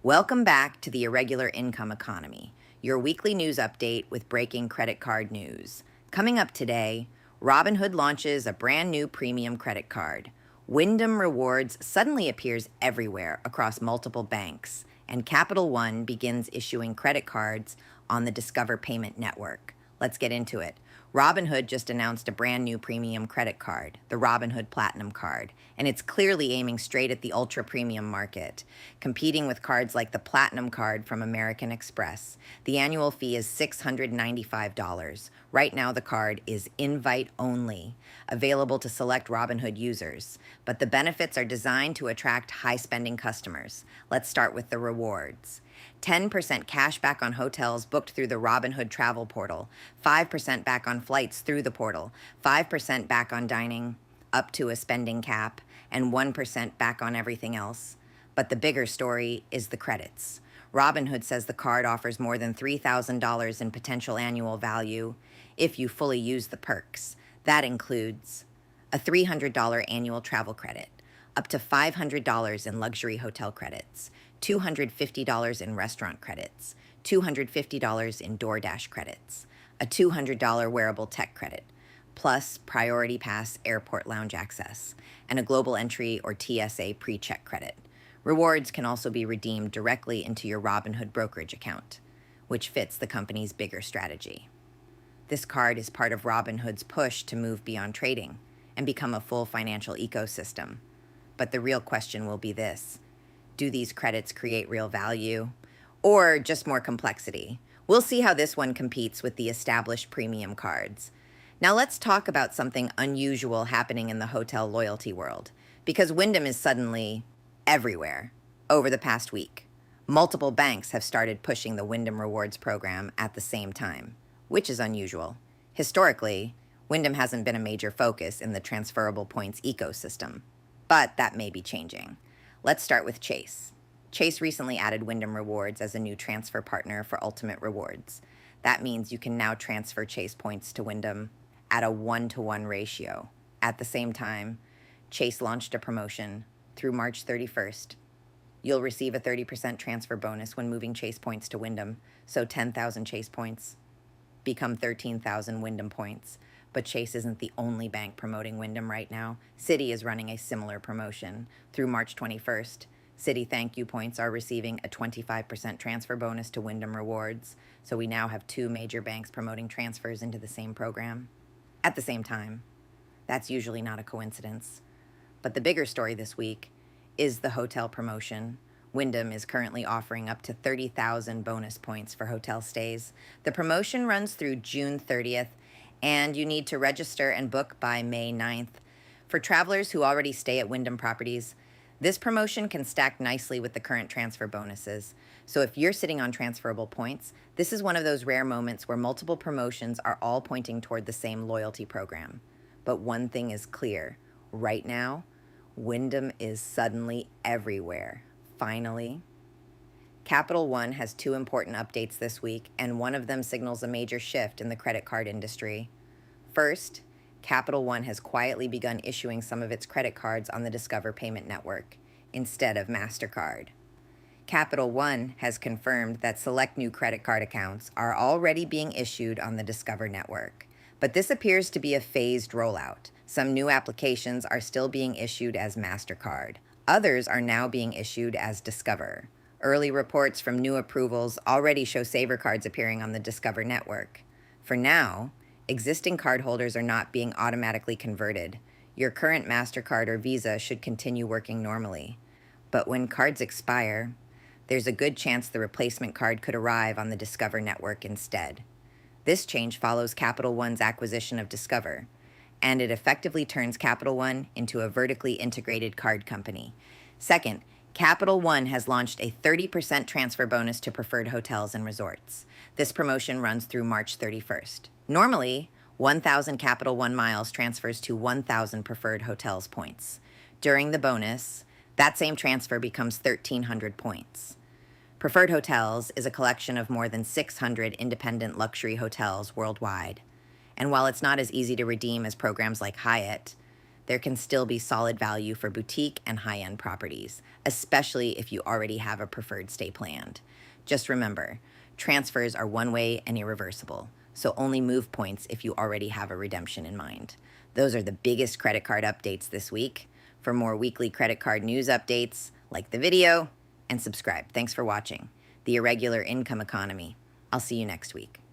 Welcome back to the Irregular Income Economy, your weekly news update with breaking credit card news. Coming up today, Robinhood launches a brand new premium credit card. Wyndham Rewards suddenly appears everywhere across multiple banks, and Capital One begins issuing credit cards on the Discover Payment Network. Let's get into it. Robinhood just announced a brand new premium credit card, the Robinhood Platinum Card, and it's clearly aiming straight at the ultra premium market, competing with cards like the Platinum Card from American Express. The annual fee is $695. Right now, the card is invite only, available to select Robinhood users, but the benefits are designed to attract high spending customers. Let's start with the rewards. 10% cash back on hotels booked through the Robinhood travel portal, 5% back on flights through the portal, 5% back on dining up to a spending cap, and 1% back on everything else. But the bigger story is the credits. Robinhood says the card offers more than $3,000 in potential annual value if you fully use the perks. That includes a $300 annual travel credit, up to $500 in luxury hotel credits, $250 in restaurant credits, $250 in DoorDash credits, a $200 wearable tech credit, plus Priority Pass airport lounge access, and a global entry or TSA pre-check credit. Rewards can also be redeemed directly into your Robinhood brokerage account, which fits the company's bigger strategy. This card is part of Robinhood's push to move beyond trading and become a full financial ecosystem. But the real question will be this: do these credits create real value or just more complexity? We'll see how this one competes with the established premium cards. Now let's talk about something unusual happening in the hotel loyalty world, because Wyndham is suddenly everywhere over the past week. Multiple banks have started pushing the Wyndham Rewards program at the same time, which is unusual. Historically, Wyndham hasn't been a major focus in the transferable points ecosystem, but that may be changing. Let's start with Chase. Chase recently added Wyndham Rewards as a new transfer partner for Ultimate Rewards. That means you can now transfer Chase points to Wyndham at a 1-to-1 ratio. At the same time, Chase launched a promotion through March 31st. You'll receive a 30% transfer bonus when moving Chase points to Wyndham, so 10,000 Chase points become 13,000 Wyndham points. But Chase isn't the only bank promoting Wyndham right now. Citi is running a similar promotion. Through March 21st, Citi Thank You points are receiving a 25% transfer bonus to Wyndham Rewards. So we now have two major banks promoting transfers into the same program at the same time. That's usually not a coincidence. But the bigger story this week is the hotel promotion. Wyndham is currently offering up to 30,000 bonus points for hotel stays. The promotion runs through June 30th, and you need to register and book by May 9th. For travelers who already stay at Wyndham properties, this promotion can stack nicely with the current transfer bonuses. So if you're sitting on transferable points, this is one of those rare moments where multiple promotions are all pointing toward the same loyalty program. But one thing is clear. Right now, Wyndham is suddenly everywhere. Finally, Capital One has two important updates this week, and one of them signals a major shift in the credit card industry. First, Capital One has quietly begun issuing some of its credit cards on the Discover Payment Network instead of MasterCard. Capital One has confirmed that select new credit card accounts are already being issued on the Discover network, but this appears to be a phased rollout. Some new applications are still being issued as MasterCard. Others are now being issued as Discover. Early reports from new approvals already show Saver cards appearing on the Discover network. For now, existing cardholders are not being automatically converted. Your current MasterCard or Visa should continue working normally. But when cards expire, there's a good chance the replacement card could arrive on the Discover network instead. This change follows Capital One's acquisition of Discover, and it effectively turns Capital One into a vertically integrated card company. Second, Capital One has launched a 30% transfer bonus to preferred hotels and resorts. This promotion runs through March 31st. Normally, 1,000 Capital One miles transfers to 1,000 preferred hotels points. During the bonus, that same transfer becomes 1,300 points. Preferred Hotels is a collection of more than 600 independent luxury hotels worldwide. And while it's not as easy to redeem as programs like Hyatt, there can still be solid value for boutique and high-end properties, especially if you already have a preferred stay planned. Just remember, transfers are one-way and irreversible, so only move points if you already have a redemption in mind. Those are the biggest credit card updates this week. For more weekly credit card news updates, like the video and subscribe. Thanks for watching The Irregular Income Economy. I'll see you next week.